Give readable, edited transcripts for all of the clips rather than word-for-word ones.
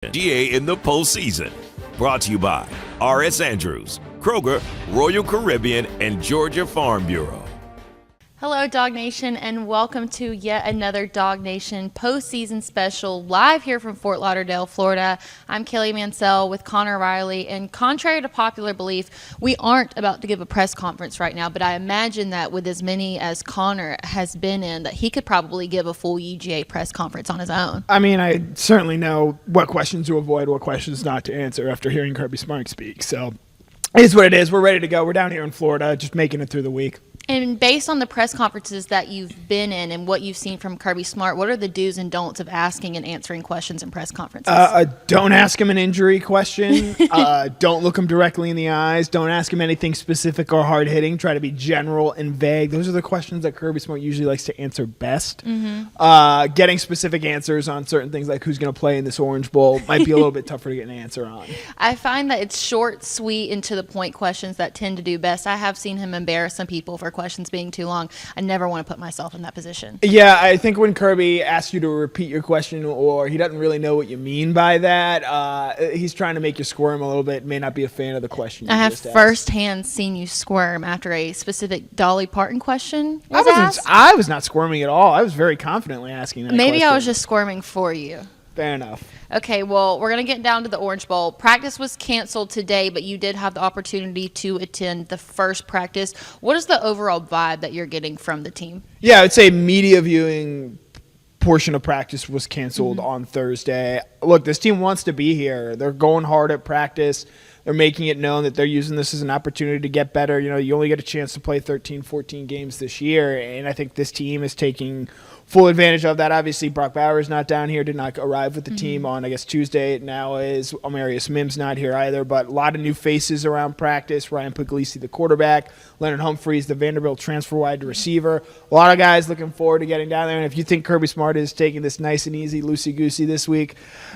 UGA in the postseason. Brought to you by R.S. Andrews, Kroger, Royal Caribbean, and Georgia Farm Bureau. Hello, DawgNation, and welcome to yet another DawgNation Postseason Special live here from Fort Lauderdale, Florida. I'm Kelly Mansell with Connor Riley, and contrary to popular belief, we aren't about to give a press conference right now, but I imagine that with as many as Connor has been in, that he could probably give a full UGA press conference on his own. I mean, I certainly know what questions to avoid, what questions not to answer after hearing Kirby Smart speak, so it is what it is. We're ready to go. We're down here in Florida, just making it through the week. And based on the press conferences that you've been in and what you've seen from Kirby Smart, what are the do's and don'ts of asking and answering questions in press conferences? Don't ask him an injury question. Don't look him directly in the eyes. Don't ask him anything specific or hard-hitting. Try to be general and vague. Those are the questions that Kirby Smart usually likes to answer best. Mm-hmm. Getting specific answers on certain things like who's going to play in this Orange Bowl might be a little bit tougher to get an answer on. I find that it's short, sweet, and to-the-point questions that tend to do best. I have seen him embarrass some people for questions being too long. I never want to put myself in that position. Yeah, I think when Kirby asks you to repeat your question or he doesn't really know what you mean by that, he's trying to make you squirm a little bit, may not be a fan of the question. I have firsthand seen you squirm after a specific Dolly Parton question was asked. I was not squirming at all. I was very confidently asking that Maybe question. I was just squirming for you. Fair enough. Okay, well, we're going to get down to the Orange Bowl. Practice was canceled today, but you did have the opportunity to attend the first practice. What is the overall vibe that you're getting from the team? Yeah, I would say media viewing portion of practice was canceled on Thursday. Look, this team wants to be here. They're going hard at practice. They're making it known that they're using this as an opportunity to get better. You know, you only get a chance to play 13, 14 games this year, and I think this team is taking full advantage of that. Obviously, Brock Bowers not down here, did not arrive with the team on, I guess, Tuesday. Now is Amarius Mims not here either, but a lot of new faces around practice. Ryan Puglisi, the quarterback. Leonard Humphreys, the Vanderbilt transfer wide receiver. A lot of guys looking forward to getting down there, and if you think Kirby Smart is taking this nice and easy, loosey-goosey this week,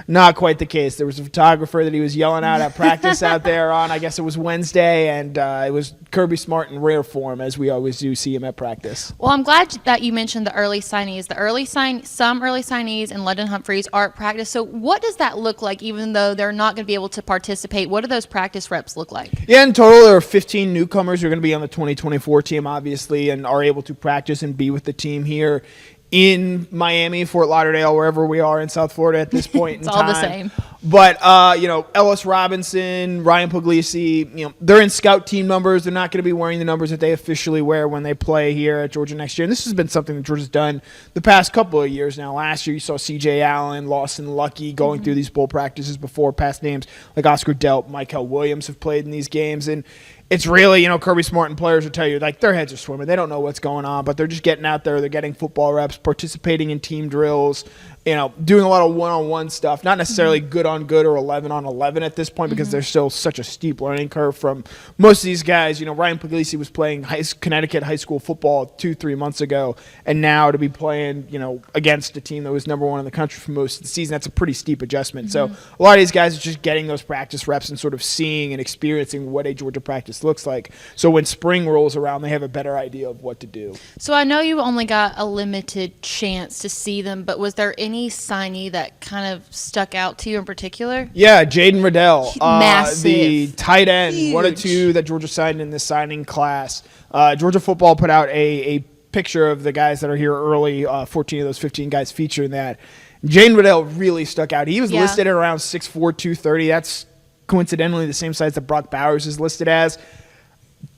not quite the case. There was a photographer that he was yelling out at practice out there on, I guess it was Wednesday, and it was Kirby Smart in rare form, as we always do see him at practice. Well, I'm glad that you mentioned the early signees. Some early signees and Leonard Humphreys are at practice. So what does that look like, even though they're not going to be able to participate? What do those practice reps look like? Yeah, in total, there are 15 newcomers who are going to be on the 2024 team, obviously, and are able to practice and be with the team here in Miami, Fort Lauderdale, wherever we are in South Florida at this point in time. It's all the same. But, Ellis Robinson, Ryan Puglisi, they're in scout team numbers. They're not going to be wearing the numbers that they officially wear when they play here at Georgia next year. And this has been something that Georgia's done the past couple of years now. Last year, you saw C.J. Allen, Lawson Lucky going through these bowl practices before. Past names like Oscar Delp, Michael Williams have played in these games. And it's really, Kirby Smart and players will tell you, like, their heads are swimming. They don't know what's going on, but they're just getting out there. They're getting football reps, participating in team drills, doing a lot of one-on-one stuff, not necessarily good on good or 11 on 11 at this point because there's still such a steep learning curve from most of these guys. Ryan Puglisi was playing Connecticut high school football 2-3 months ago, and now to be playing, against a team that was number one in the country for most of the season, that's a pretty steep adjustment. So a lot of these guys are just getting those practice reps and sort of seeing and experiencing what a Georgia practice looks like. So when spring rolls around, they have a better idea of what to do. So I know you only got a limited chance to see them, but was there any signee that kind of stuck out to you in particular? Yeah, Jaden Riddell, massive, the tight end, huge. One of two that Georgia signed in this signing class. Georgia football put out a picture of the guys that are here early, 14 of those 15 guys featuring that. Jaden Riddell really stuck out. He was listed at around 6'4", 230. That's coincidentally the same size that Brock Bowers is listed as.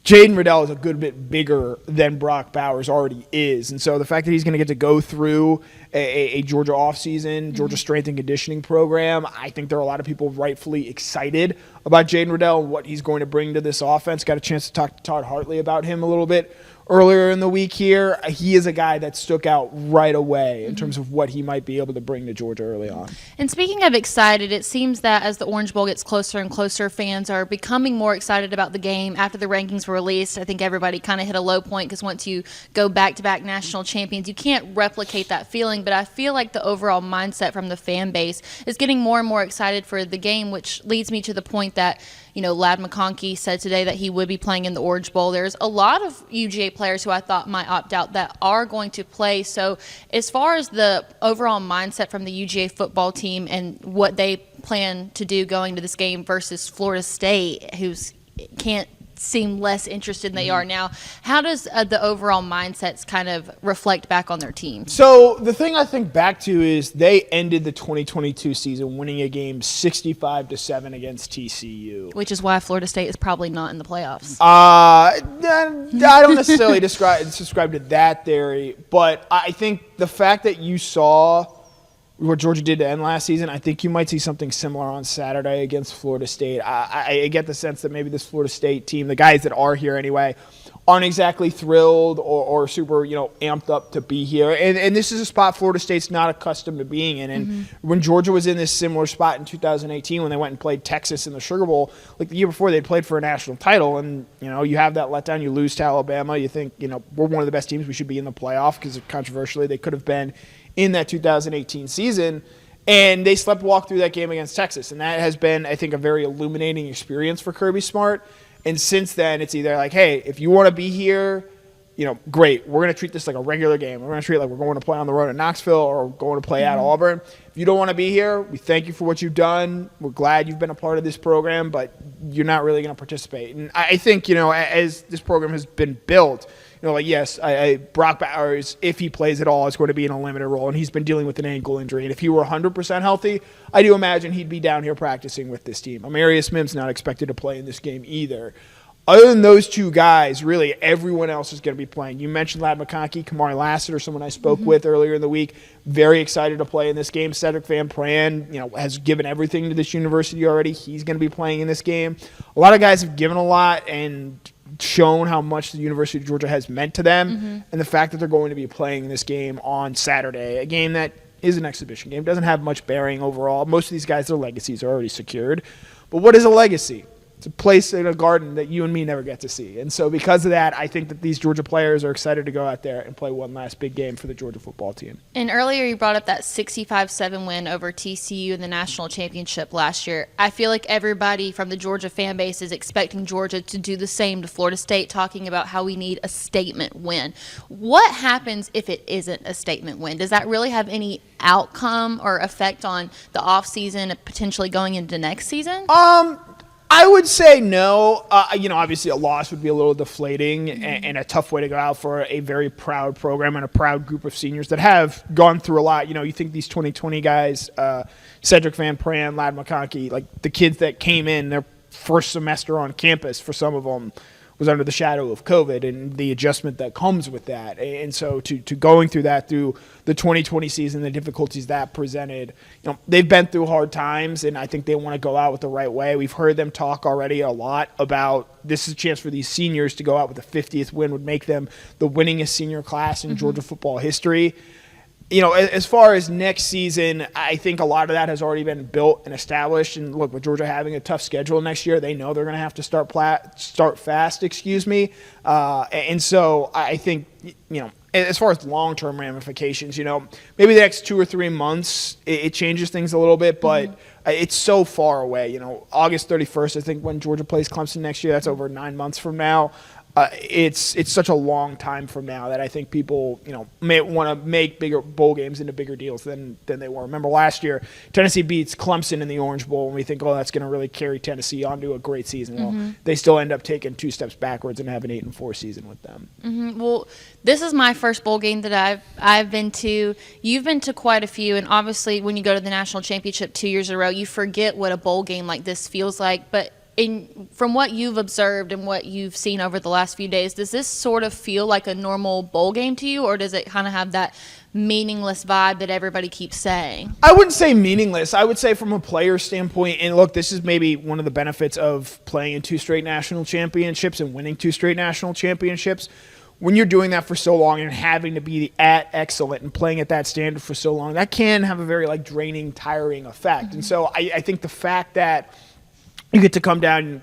Jaden Riddell is a good bit bigger than Brock Bowers already is. And so the fact that he's going to get to go through a Georgia offseason, Georgia strength and conditioning program, I think there are a lot of people rightfully excited about Jaden Riddell and what he's going to bring to this offense. Got a chance to talk to Todd Hartley about him a little bit earlier in the week here. He is a guy that stuck out right away in terms of what he might be able to bring to Georgia early on. And speaking of excited, it seems that as the Orange Bowl gets closer and closer, fans are becoming more excited about the game after the rankings were released. I think everybody kind of hit a low point because once you go back-to-back national champions, you can't replicate that feeling. But I feel like the overall mindset from the fan base is getting more and more excited for the game, which leads me to the point that, Ladd McConkey said today that he would be playing in the Orange Bowl. There's a lot of UGA players who I thought might opt out that are going to play. So as far as the overall mindset from the UGA football team and what they plan to do going to this game versus Florida State, who's can't seem less interested than they are now, how does the overall mindsets kind of reflect back on their team? So the thing I think back to is they ended the 2022 season winning a game 65-7 against TCU, which is why Florida State is probably not in the playoffs. I don't necessarily subscribe to that theory, but I think the fact that you saw what Georgia did to end last season, I think you might see something similar on Saturday against Florida State. I get the sense that maybe this Florida State team, the guys that are here anyway, aren't exactly thrilled or super, amped up to be here. And this is a spot Florida State's not accustomed to being in. And when Georgia was in this similar spot in 2018 when they went and played Texas in the Sugar Bowl, like the year before they'd played for a national title, and, you have that letdown, you lose to Alabama, you think, we're one of the best teams, we should be in the playoff because controversially they could have been in that 2018 season, and they walk through that game against Texas. And that has been, I think, a very illuminating experience for Kirby Smart. And since then, it's either like, hey, if you want to be here, great. We're going to treat this like a regular game. We're going to treat it like we're going to play on the road in Knoxville or going to play at Auburn. If you don't want to be here, we thank you for what you've done. We're glad you've been a part of this program, but you're not really going to participate. And I think, as this program has been built, yes, Brock Bowers, if he plays at all, is going to be in a limited role, and he's been dealing with an ankle injury. And if he were 100% healthy, I do imagine he'd be down here practicing with this team. Amarius Mims not expected to play in this game either. Other than those two guys, really, everyone else is going to be playing. You mentioned Ladd McConkey, Kamari Lassiter, someone I spoke with earlier in the week, very excited to play in this game. Cedric Van Pran, has given everything to this university already. He's going to be playing in this game. A lot of guys have given a lot and shown how much the University of Georgia has meant to them, and the fact that they're going to be playing this game on Saturday, a game that is an exhibition game, doesn't have much bearing overall. Most of these guys, their legacies are already secured. But what is a legacy? It's a place in a garden that you and me never get to see. And so because of that, I think that these Georgia players are excited to go out there and play one last big game for the Georgia football team. And earlier you brought up that 65-7 win over TCU in the national championship last year. I feel like everybody from the Georgia fan base is expecting Georgia to do the same to Florida State, talking about how we need a statement win. What happens if it isn't a statement win? Does that really have any outcome or effect on the offseason and potentially going into next season? I would say no. Obviously a loss would be a little deflating and a tough way to go out for a very proud program and a proud group of seniors that have gone through a lot. You think these 2020 guys, Cedric Van Pran, Ladd McConkey, like the kids that came in their first semester on campus, for some of them was under the shadow of COVID and the adjustment that comes with that. And so to going through that through the 2020 season, the difficulties that presented, they've been through hard times, and I think they want to go out with the right way. We've heard them talk already a lot about this is a chance for these seniors to go out with a 50th win, would make them the winningest senior class in Georgia football history. As far as next season, I think a lot of that has already been built and established. And look, with Georgia having a tough schedule next year, they know they're going to have to start fast. And so I think, as far as long-term ramifications, maybe the next 2 or 3 months it changes things a little bit, but it's so far away. August 31st, I think, when Georgia plays Clemson next year, that's over 9 months from now. It's such a long time from now that I think people, may want to make bigger bowl games into bigger deals than they were. Remember last year, Tennessee beats Clemson in the Orange Bowl, and we think, that's going to really carry Tennessee onto a great season. Well, they still end up taking 2 steps backwards and have an 8-4 season with them. Well, this is my first bowl game that I've been to. You've been to quite a few, and obviously when you go to the national championship 2 years in a row, you forget what a bowl game like this feels like. But from what you've observed and what you've seen over the last few days, does this sort of feel like a normal bowl game to you, or does it kind of have that meaningless vibe that everybody keeps saying? I wouldn't say meaningless. I would say from a player standpoint, and look, this is maybe one of the benefits of playing in 2 straight national championships and winning 2 straight national championships. When you're doing that for so long and having to be at excellent and playing at that standard for so long, that can have a very draining, tiring effect. And so I think the fact that you get to come down,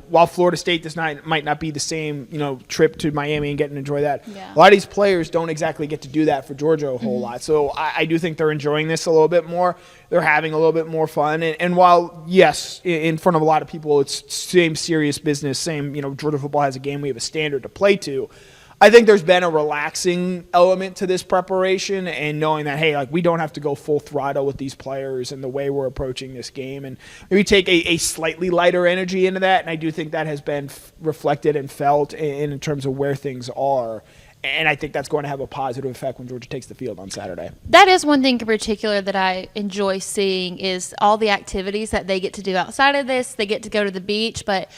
while Florida State might not be the same, trip to Miami and get to enjoy that. Yeah. A lot of these players don't exactly get to do that for Georgia a whole lot. So I do think they're enjoying this a little bit more. They're having a little bit more fun. And while, yes, in front of a lot of people, it's same serious business, same, Georgia football has a game, we have a standard to play to. I think there's been a relaxing element to this preparation and knowing that, hey, we don't have to go full throttle with these players and the way we're approaching this game, and maybe take a slightly lighter energy into that. And I do think that has been reflected and felt in terms of where things are. And I think that's going to have a positive effect when Georgia takes the field on Saturday. That is one thing in particular that I enjoy seeing is all the activities that they get to do outside of this. They get to go to the beach, but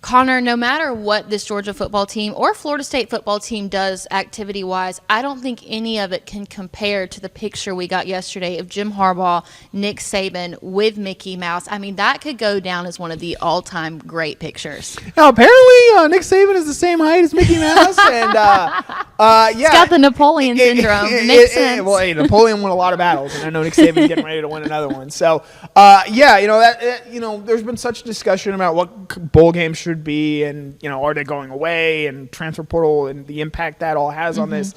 Connor, no matter what this Georgia football team or Florida State football team does activity-wise, I don't think any of it can compare to the picture we got yesterday of Jim Harbaugh, Nick Saban with Mickey Mouse. I mean, that could go down as one of the all-time great pictures. Now, apparently, Nick Saban is the same height as Mickey Mouse, and yeah, he's got the Napoleon syndrome. Makes sense. Well, hey, Napoleon won a lot of battles, and I know Nick Saban's getting ready to win another one. So, yeah, there's been such discussion about what bowl games should be, and are they going away, and transfer portal and the impact that all has on this.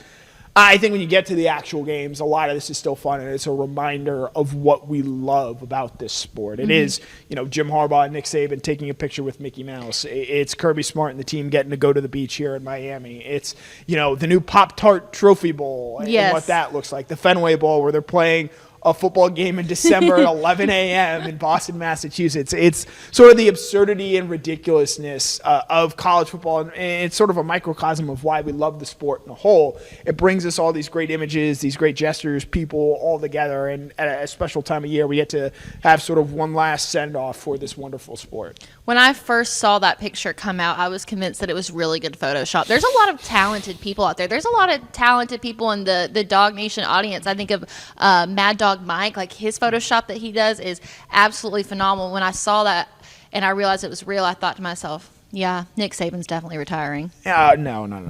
I think when you get to the actual games, a lot of this is still fun, and it's a reminder of what we love about this sport. It is, Jim Harbaugh and Nick Saban taking a picture with Mickey Mouse. It's Kirby Smart and the team getting to go to the beach here in Miami. It's, the new Pop-Tart Trophy Bowl and what that looks like. The Fenway Bowl where they're playing a football game in December at 11 a.m. in Boston, Massachusetts. It's sort of the absurdity and ridiculousness of college football, and it's sort of a microcosm of why we love the sport in a whole. It brings us all these great images, these great gestures, people all together, and at a special time of year, we get to have sort of one last send-off for this wonderful sport. When I first saw that picture come out, I was convinced that it was really good Photoshop. There's a lot of talented people out there. There's a lot of talented people in the DawgNation audience. I think of Mad Dog Mike, like his Photoshop that he does is absolutely phenomenal. When I saw that and I realized it was real, I thought to myself, yeah, Nick Saban's definitely retiring. No. And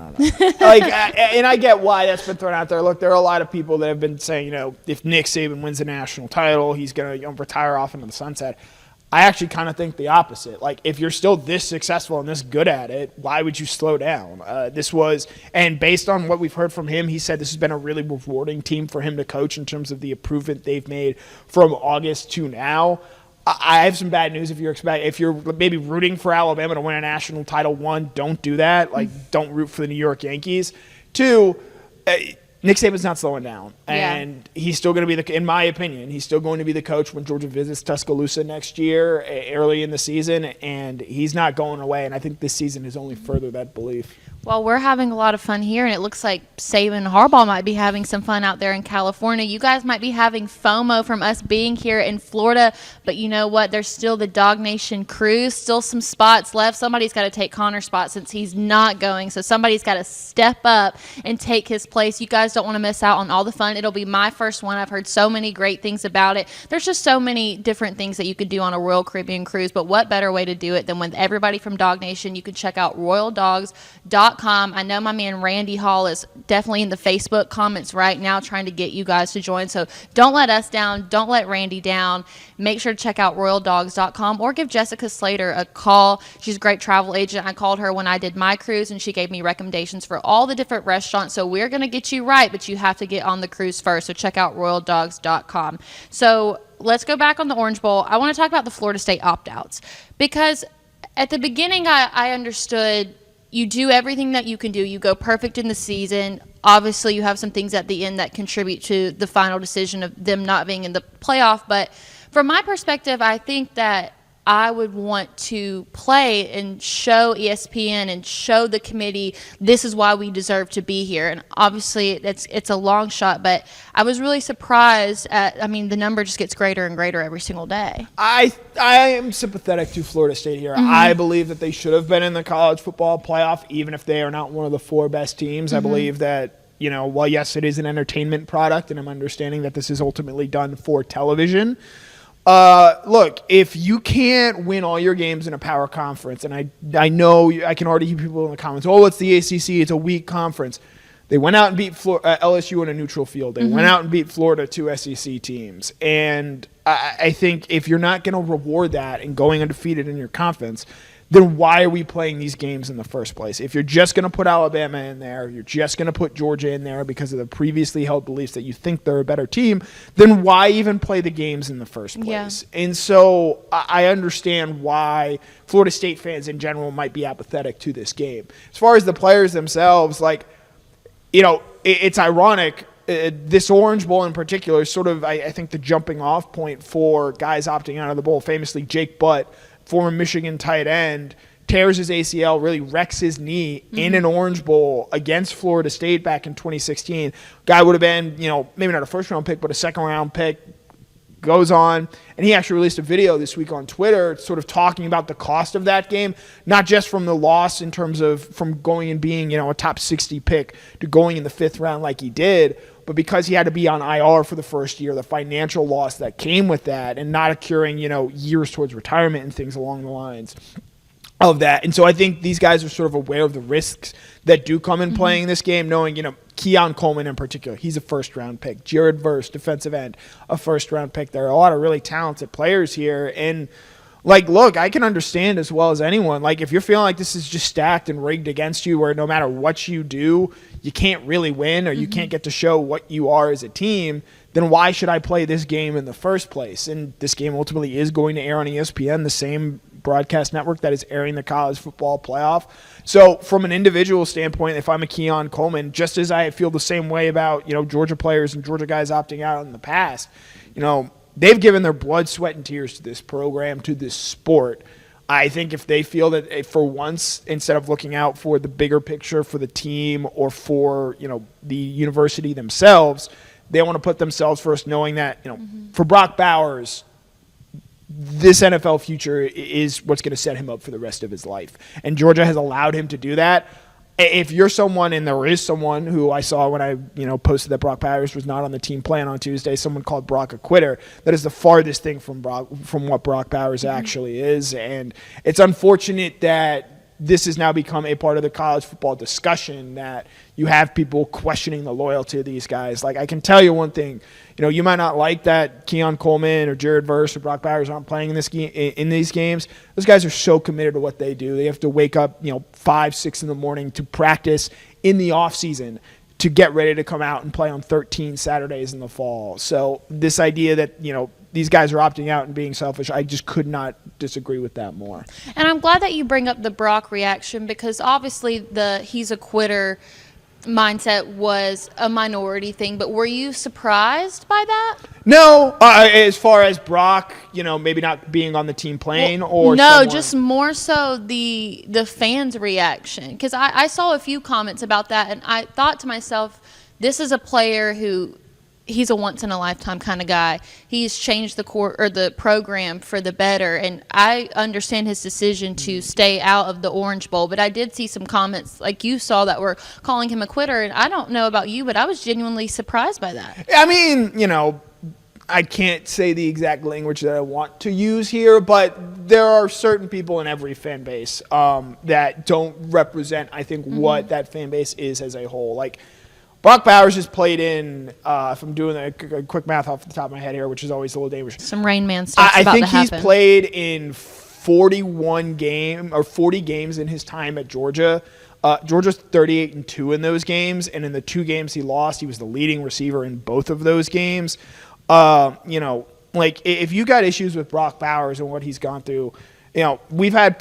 I get why that's been thrown out there. Look, there are a lot of people that have been saying, if Nick Saban wins the national title, he's going to retire off into the sunset. I actually kind of think the opposite. If you're still this successful and this good at it, why would you slow down? And based on what we've heard from him, he said this has been a really rewarding team for him to coach in terms of the improvement they've made from August to now. I have some bad news if you're maybe rooting for Alabama to win a national title. One, don't do that. Don't root for the New York Yankees. Two, Nick Saban's not slowing down, and he's still going to be in my opinion, he's still going to be the coach when Georgia visits Tuscaloosa next year, early in the season, and he's not going away, and I think this season has only furthered that belief. Well, we're having a lot of fun here, and it looks like Saban and Harbaugh might be having some fun out there in California. You guys might be having FOMO from us being here in Florida, but you know what? There's still the DawgNation cruise, still some spots left. Somebody's got to take Connor's spot since he's not going, so somebody's got to step up and take his place. You guys don't want to miss out on all the fun. It'll be my first one. I've heard so many great things about it. There's just so many different things that you could do on a Royal Caribbean cruise, but what better way to do it than with everybody from DawgNation? You can check out royaldogs.com. I know my man Randy Hall is definitely in the Facebook comments right now trying to get you guys to join. So don't let us down. Don't let Randy down. Make sure to check out royaldogs.com or give Jessica Slater a call. She's a great travel agent. I called her when I did my cruise, and she gave me recommendations for all the different restaurants. So we're going to get you right, but you have to get on the cruise first. So check out royaldogs.com. So let's go back on the Orange Bowl. I want to talk about the Florida State opt-outs because at the beginning I understood you do everything that you can do. You go perfect in the season. Obviously, you have some things at the end that contribute to the final decision of them not being in the playoff. But from my perspective, I think that I would want to play and show ESPN and show the committee this is why we deserve to be here. And obviously, it's a long shot, but I was really surprised the number just gets greater and greater every single day. I am sympathetic to Florida State here. Mm-hmm. I believe that they should have been in the college football playoff, even if they are not one of the four best teams. Mm-hmm. I believe that, while yes, it is an entertainment product, and I'm understanding that this is ultimately done for television. Look, if you can't win all your games in a power conference, and I know I can already hear people in the comments, it's the ACC, it's a weak conference. They went out and beat LSU on a neutral field. They went out and beat Florida, two SEC teams. And I think if you're not going to reward that and going undefeated in your conference, then why are we playing these games in the first place? If you're just going to put Alabama in there, you're just going to put Georgia in there because of the previously held beliefs that you think they're a better team, then why even play the games in the first place? Yeah. And so I understand why Florida State fans in general might be apathetic to this game. As far as the players themselves, it's ironic. This Orange Bowl in particular is sort of, I think, the jumping off point for guys opting out of the bowl. Famously, Jake Butt, former Michigan tight end, tears his ACL, really wrecks his knee in an Orange Bowl against Florida State back in 2016. Guy would have been, maybe not a first-round pick, but a second-round pick. Goes on, and he actually released a video this week on Twitter sort of talking about the cost of that game, not just from the loss in terms of from going and being, a top 60 pick to going in the 5th round like he did, but because he had to be on IR for the first year, the financial loss that came with that, and not accruing, years towards retirement and things along the lines of that. And so I think these guys are sort of aware of the risks that do come in playing this game, knowing, Keon Coleman in particular, he's a first-round pick. Jared Verse, defensive end, a first-round pick. There are a lot of really talented players here. And, look, I can understand as well as anyone. If you're feeling like this is just stacked and rigged against you where no matter what you do, you can't really win or you can't get to show what you are as a team, then why should I play this game in the first place? And this game ultimately is going to air on ESPN, the same broadcast network that is airing the college football playoff. So from an individual standpoint, if I'm a Keon Coleman, just as I feel the same way about, Georgia players and Georgia guys opting out in the past, they've given their blood, sweat, and tears to this program, to this sport. I think if they feel that for once, instead of looking out for the bigger picture for the team or for, the university themselves, they want to put themselves first, knowing that, for Brock Bowers, this NFL future is what's going to set him up for the rest of his life. And Georgia has allowed him to do that. If you're someone, and there is someone who I saw when I posted that Brock Bowers was not on the team plan on Tuesday, someone called Brock a quitter, that is the farthest thing from what Brock Bowers actually is. And it's unfortunate that this has now become a part of the college football discussion, that you have people questioning the loyalty of these guys. I can tell you one thing, you might not like that Keon Coleman or Jared Verse or Brock Bowers aren't playing in these games. Those guys are so committed to what they do. They have to wake up, 5, 6 in the morning to practice in the off season to get ready to come out and play on 13 Saturdays in the fall. So this idea that, these guys are opting out and being selfish, I just could not disagree with that more. And I'm glad that you bring up the Brock reaction, because obviously the he's a quitter mindset was a minority thing. But were you surprised by that? No, as far as Brock, maybe not being on the team plane or no, someone. Just more so the fans' reaction. Because I saw a few comments about that, and I thought to myself, this is a player who – he's a once-in-a-lifetime kind of guy. He's changed the program for the better, and I understand his decision to stay out of the Orange Bowl. But I did see some comments like you saw that were calling him a quitter, and I don't know about you, but I was genuinely surprised by that. I mean, I can't say the exact language that I want to use here, but there are certain people in every fan base that don't represent, I think, what that fan base is as a whole. Brock Bowers has played in, if I'm doing a quick math off the top of my head here, which is always a little dangerous. Some Rain Man stuff. I think he's played in 40 games in his time at Georgia. Georgia's 38-2 in those games, and in the 2 games he lost, he was the leading receiver in both of those games. If you got issues with Brock Bowers and what he's gone through, we've had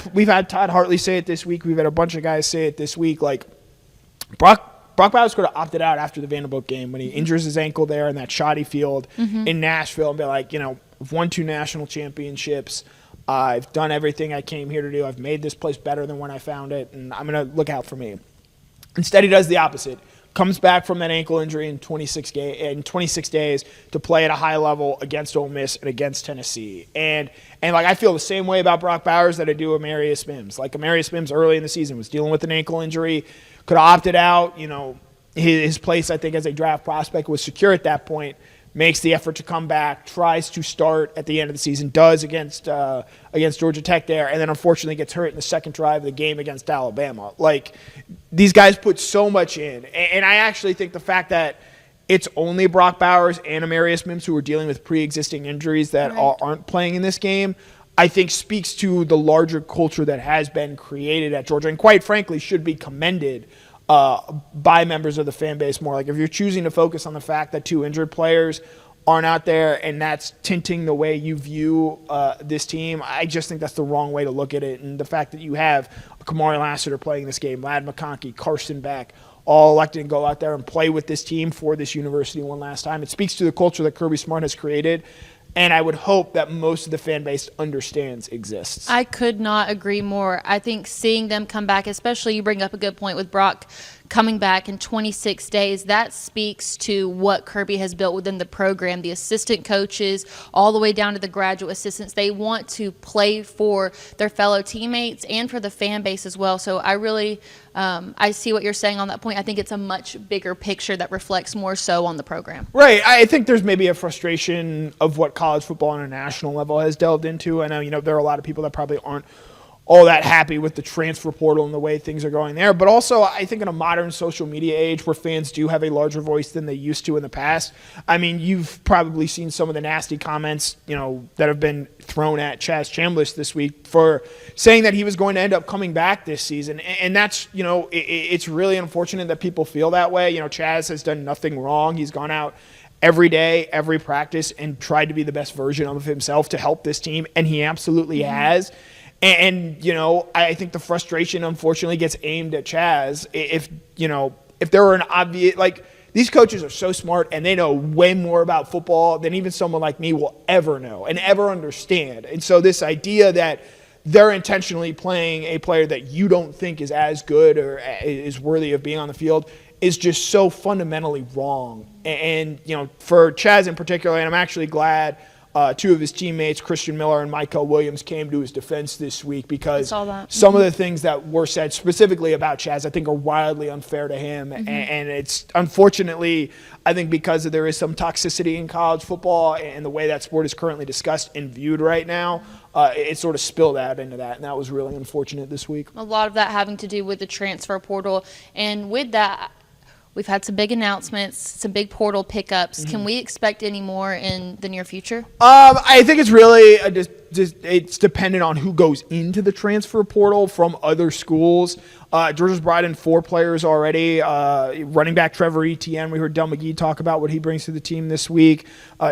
Todd Hartley say it this week. We've had a bunch of guys say it this week. Brock Bowers could have opted out after the Vanderbilt game when he injures his ankle there in that shoddy field in Nashville and be like, I've won 2 national championships. I've done everything I came here to do. I've made this place better than when I found it, and I'm going to look out for me. Instead, he does the opposite. Comes back from that ankle injury in 26 days to play at a high level against Ole Miss and against Tennessee. And I feel the same way about Brock Bowers that I do Amarius Mims. Amarius Mims early in the season was dealing with an ankle injury, could have opted out. His place, I think, as a draft prospect was secure at that point. Makes the effort to come back, tries to start at the end of the season, does against Georgia Tech there, and then unfortunately gets hurt in the second drive of the game against Alabama. These guys put so much in, and I actually think the fact that it's only Brock Bowers and Amarius Mims who are dealing with pre-existing injuries that aren't playing in this game, I think speaks to the larger culture that has been created at Georgia and quite frankly should be commended by members of the fan base more. Like if you're choosing to focus on the fact that 2 injured players aren't out there and that's tinting the way you view this team, I just think that's the wrong way to look at it. And the fact that you have Kamari Lassiter playing this game, Ladd McConkey, Carson Beck, all elected to go out there and play with this team for this university one last time. It speaks to the culture that Kirby Smart has created, and I would hope that most of the fan base understands exists. I could not agree more. I think seeing them come back, especially you bring up a good point with Brock coming back in 26 days, that speaks to what Kirby has built within the program. The assistant coaches, all the way down to the graduate assistants, they want to play for their fellow teammates and for the fan base as well. So I really, I see what you're saying on that point. I think it's a much bigger picture that reflects more so on the program. Right. I think there's maybe a frustration of what college football on a national level has delved into. I know, there are a lot of people that probably aren't all that happy with the transfer portal and the way things are going there. But also, I think in a modern social media age where fans do have a larger voice than they used to in the past, I mean, you've probably seen some of the nasty comments, that have been thrown at Chaz Chambliss this week for saying that he was going to end up coming back this season. And that's, it's really unfortunate that people feel that way. Chaz has done nothing wrong. He's gone out every day, every practice, and tried to be the best version of himself to help this team, and he absolutely has. And I think the frustration, unfortunately, gets aimed at Chaz. If there were an obvious, these coaches are so smart and they know way more about football than even someone like me will ever know and ever understand. And so this idea that they're intentionally playing a player that you don't think is as good or is worthy of being on the field is just so fundamentally wrong. And for Chaz in particular, and I'm actually glad 2 of his teammates, Christian Miller and Michael Williams, came to his defense this week because some of the things that were said specifically about Chaz I think are wildly unfair to him. And it's unfortunately, I think because there is some toxicity in college football and the way that sport is currently discussed and viewed right now, it sort of spilled out into that, and that was really unfortunate this week. A lot of that having to do with the transfer portal, and with that, we've had some big announcements, some big portal pickups. Can we expect any more in the near future? I think it's really it's dependent on who goes into the transfer portal from other schools. Georgia's brought in 4 players already. Running back Trevor Etienne, we heard Del McGee talk about what he brings to the team this week.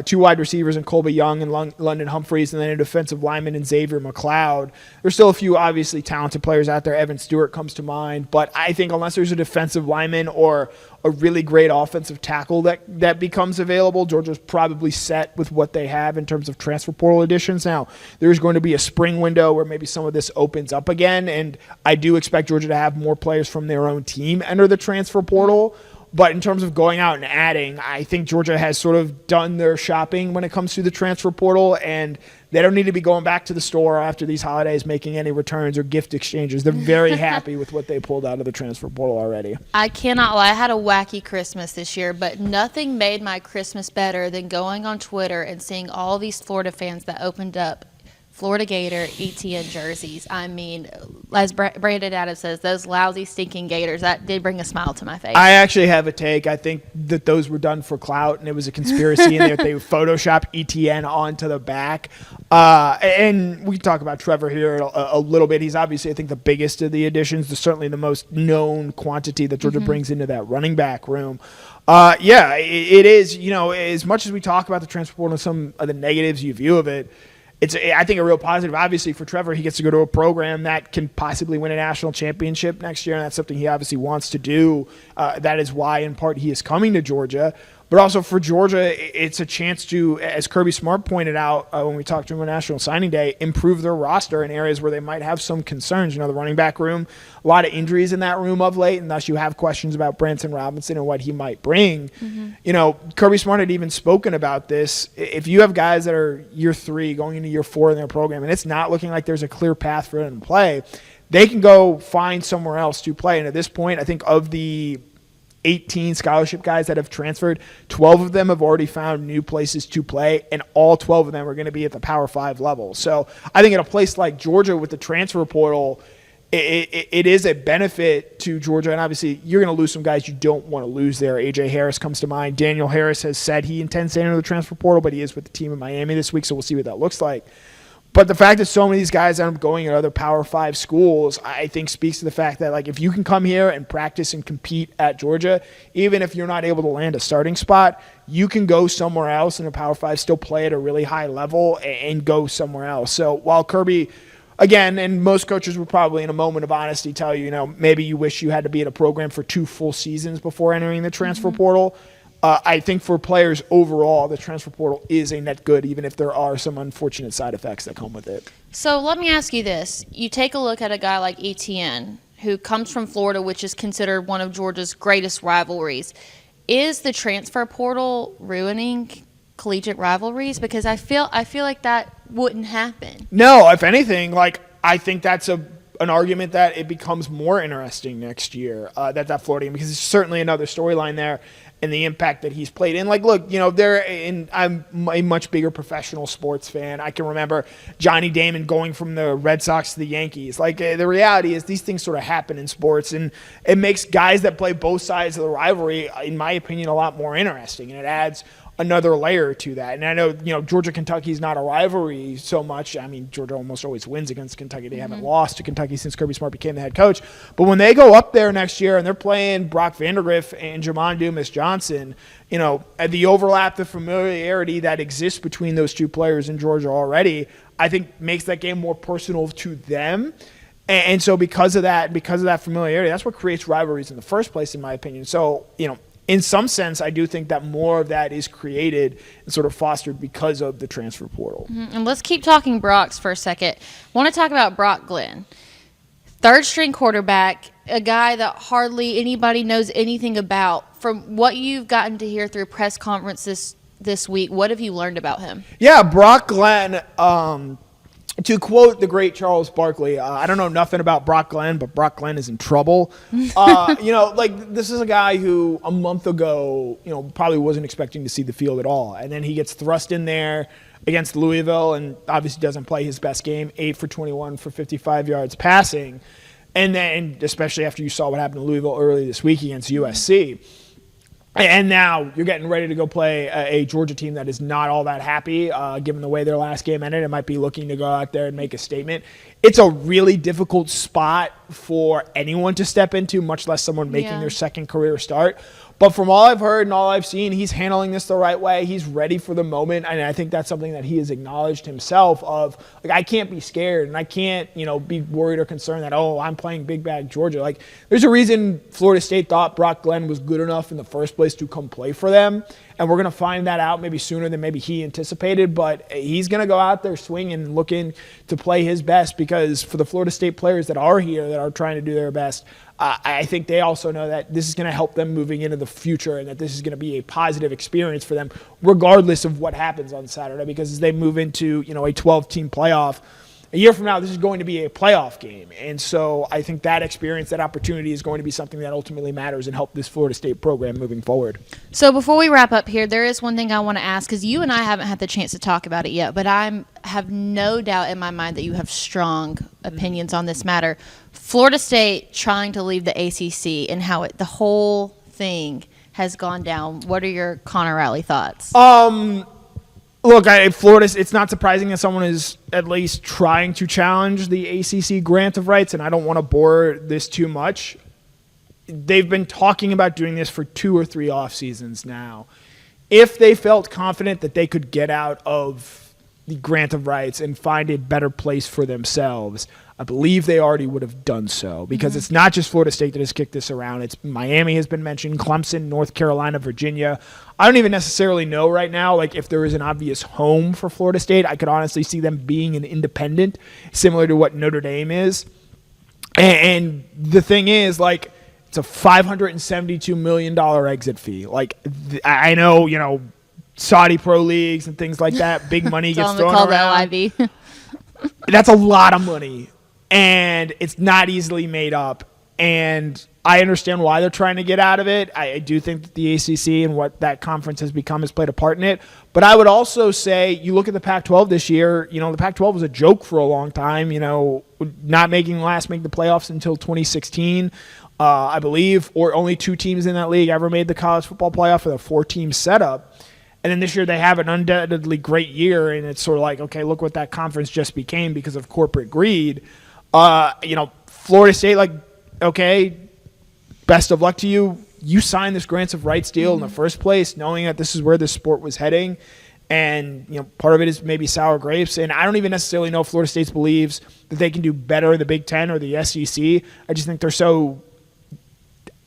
2 wide receivers in Colby Young and London Humphreys, and then a defensive lineman in Xavier McLeod. There's still a few obviously talented players out there. Evan Stewart comes to mind. But I think unless there's a defensive lineman or a really great offensive tackle that becomes available, Georgia's probably set with what they have in terms of transfer portal additions. Now, there's going to be a spring window where maybe some of this opens up again, and I do expect Georgia to have more players from their own team enter the transfer portal. But in terms of going out and adding, I think Georgia has sort of done their shopping when it comes to the transfer portal, and they don't need to be going back to the store after these holidays making any returns or gift exchanges. They're very happy with what they pulled out of the transfer portal already. I cannot lie. I had a wacky Christmas this year, but nothing made my Christmas better than going on Twitter and seeing all these Florida fans that opened up Florida Gator ETN jerseys. I mean, as Brandon Adams says, those lousy, stinking Gators, that did bring a smile to my face. I actually have a take. I think that those were done for clout, and it was a conspiracy, and they Photoshop ETN onto the back. And we can talk about Trevor here a little bit. He's obviously, I think, the biggest of the additions. Certainly the most known quantity that Georgia brings into that running back room. It is, as much as we talk about the transfer portal and some of the negatives you view of it, it's, I think, a real positive. Obviously, for Trevor, he gets to go to a program that can possibly win a national championship next year, and that's something he obviously wants to do. That is why, in part, he is coming to Georgia. But also for Georgia, it's a chance to, as Kirby Smart pointed out when we talked to him on National Signing Day, improve their roster in areas where they might have some concerns. The running back room, a lot of injuries in that room of late, and thus you have questions about Branson Robinson and what he might bring. Kirby Smart had even spoken about this. If you have guys that are year 3 going into year 4 in their program, and it's not looking like there's a clear path for them to play, they can go find somewhere else to play. And at this point, I think of the 18 scholarship guys that have transferred, 12 of them have already found new places to play, and all 12 of them are going to be at the Power 5 level. So I think at a place like Georgia with the transfer portal, it is a benefit to Georgia, and obviously you're going to lose some guys you don't want to lose there. A.J. Harris comes to mind. Daniel Harris has said he intends to enter the transfer portal, but he is with the team in Miami this week, so we'll see what that looks like. But the fact that so many of these guys end up going at other Power 5 schools, I think speaks to the fact that, like, if you can come here and practice and compete at Georgia, even if you're not able to land a starting spot, you can go somewhere else in a Power 5, still play at a really high level, and go somewhere else. So while Kirby, again, and most coaches would probably in a moment of honesty tell you, maybe you wish you had to be in a program for 2 full seasons before entering the transfer portal. I think for players overall, the transfer portal is a net good, even if there are some unfortunate side effects that come with it. So let me ask you this. You take a look at a guy like Etienne, who comes from Florida, which is considered one of Georgia's greatest rivalries. Is the transfer portal ruining collegiate rivalries? Because I feel like that wouldn't happen. No, if anything, I think that's an argument that it becomes more interesting next year, that Florida game, because it's certainly another storyline there. And the impact that he's played. And, look, I'm a much bigger professional sports fan. I can remember Johnny Damon going from the Red Sox to the Yankees. The reality is these things sort of happen in sports, and it makes guys that play both sides of the rivalry, in my opinion, a lot more interesting. And it adds another layer to that. And I know, Georgia-Kentucky is not a rivalry so much. I mean, Georgia almost always wins against Kentucky. They haven't lost to Kentucky since Kirby Smart became the head coach. But when they go up there next year and they're playing Brock Vandagriff and Jamon Dumas-Johnson, the overlap, the familiarity that exists between those two players in Georgia already, I think makes that game more personal to them. And so because of that familiarity, that's what creates rivalries in the first place, in my opinion. So, in some sense, I do think that more of that is created and sort of fostered because of the transfer portal. Mm-hmm. And let's keep talking Brock's for a second. I want to talk about Brock Glenn. Third-string quarterback, a guy that hardly anybody knows anything about. From what you've gotten to hear through press conferences this week, what have you learned about him? Yeah, Brock Glenn, to quote the great Charles Barkley, I don't know nothing about Brock Glenn, but Brock Glenn is in trouble. This is a guy who a month ago, probably wasn't expecting to see the field at all. And then he gets thrust in there against Louisville and obviously doesn't play his best game, 8 for 21 for 55 yards passing. And then, especially after you saw what happened to Louisville early this week against USC. And now you're getting ready to go play a Georgia team that is not all that happy, given the way their last game ended. It might be looking to go out there and make a statement. It's a really difficult spot for anyone to step into, much less someone making their second career start. But from all I've heard and all I've seen, he's handling this the right way. He's ready for the moment, and I think that's something that he has acknowledged himself of, I can't be scared, and I can't, be worried or concerned that, I'm playing big bag Georgia. There's a reason Florida State thought Brock Glenn was good enough in the first place to come play for them, and we're going to find that out maybe sooner than maybe he anticipated, but he's going to go out there swinging and looking to play his best, because for the Florida State players that are here that are trying to do their best, I think they also know that this is going to help them moving into the future and that this is going to be a positive experience for them regardless of what happens on Saturday, because as they move into, a 12-team playoff, a year from now, this is going to be a playoff game. And so I think that experience, that opportunity is going to be something that ultimately matters and help this Florida State program moving forward. So before we wrap up here, there is one thing I want to ask, because you and I haven't had the chance to talk about it yet, but I have no doubt in my mind that you have strong opinions on this matter. Florida State trying to leave the ACC and how the whole thing has gone down. What are your Connor Riley thoughts? Look, Florida, it's not surprising that someone is at least trying to challenge the ACC grant of rights, and I don't want to bore this too much. They've been talking about doing this for 2 or 3 off seasons now. If they felt confident that they could get out of the grant of rights and find a better place for themselves, I believe they already would have done so, because it's not just Florida State that has kicked this around. It's Miami has been mentioned, Clemson, North Carolina, Virginia. I don't even necessarily know right now, if there is an obvious home for Florida State. I could honestly see them being an independent, similar to what Notre Dame is. And the thing is, it's a $572 million exit fee. I know, Saudi pro leagues and things like that, big money gets thrown around. That's a lot of money. And it's not easily made up. And I understand why they're trying to get out of it. I do think that the ACC and what that conference has become has played a part in it. But I would also say, you look at the Pac-12 this year, the Pac-12 was a joke for a long time, not making the playoffs until 2016, I believe, or only 2 teams in that league ever made the college football playoff with a 4-team setup. And then this year they have an undoubtedly great year, and it's sort of like, okay, look what that conference just became because of corporate greed. Florida State, okay, best of luck to you. You signed this grants of rights deal in the first place, knowing that this is where the sport was heading. And, part of it is maybe sour grapes. And I don't even necessarily know if Florida State believes that they can do better in the Big Ten or the SEC. I just think they're so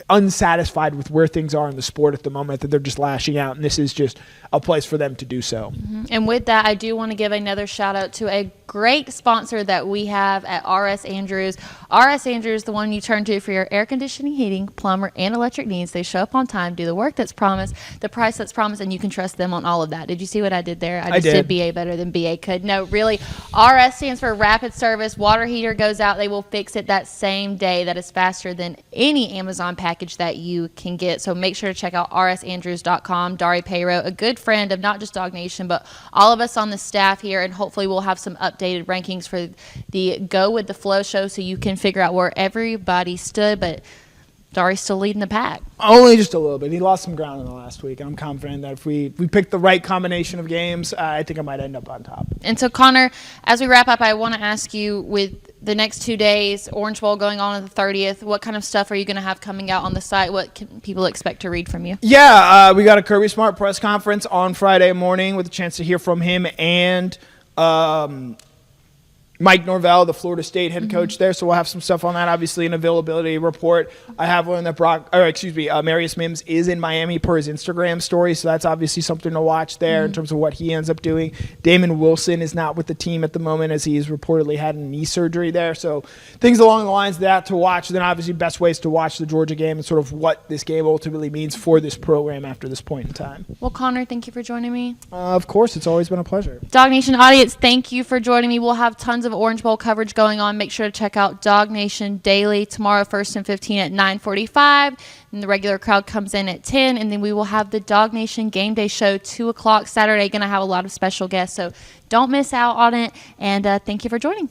unsatisfied with where things are in the sport at the moment that they're just lashing out, and this is just a place for them to do so. And with that, I do want to give another shout out to a great sponsor that we have at RS Andrews. RS Andrews, the one you turn to for your air conditioning, heating, plumber, and electric needs. They show up on time, do the work that's promised, the price that's promised, and you can trust them on all of that. Did you see what I did there? I just did BA better than BA could. No, really, RS stands for Rapid Service. Water heater goes out, they will fix it that same day. That is faster than any Amazon package that you can get. So make sure to check out rsandrews.com. Dari Payro, a good friend of not just DawgNation, but all of us on the staff here, and hopefully we'll have some updated rankings for the Go With The Flow show so you can figure out where everybody stood, but Dari's still leading the pack. Only just a little bit. He lost some ground in the last week, and I'm confident that if we pick the right combination of games, I think I might end up on top. And so, Connor, as we wrap up, I want to ask you, with the next 2 days, Orange Bowl going on the 30th, what kind of stuff are you going to have coming out on the site? What can people expect to read from you? Yeah, we got a Kirby Smart press conference on Friday morning with a chance to hear from him and Mike Norvell, the Florida State head coach there. So we'll have some stuff on that, obviously an availability report. I have one that Marius Mims is in Miami per his Instagram story, so that's obviously something to watch there in terms of what he ends up doing. Damon Wilson is not with the team at the moment as he has reportedly had knee surgery there. So things along the lines of that to watch. Then obviously best ways to watch the Georgia game and sort of what this game ultimately means for this program after this point in time. Well, Connor, thank you for joining me. Of course, it's always been a pleasure. DawgNation audience, thank you for joining me. We'll have tons of Orange Bowl coverage going on. Make sure to check out DawgNation Daily tomorrow, 1st and 15 at 9:45. And the regular crowd comes in at 10. And then we will have the DawgNation Game Day Show, 2 o'clock Saturday. Going to have a lot of special guests, so don't miss out on it. And thank you for joining.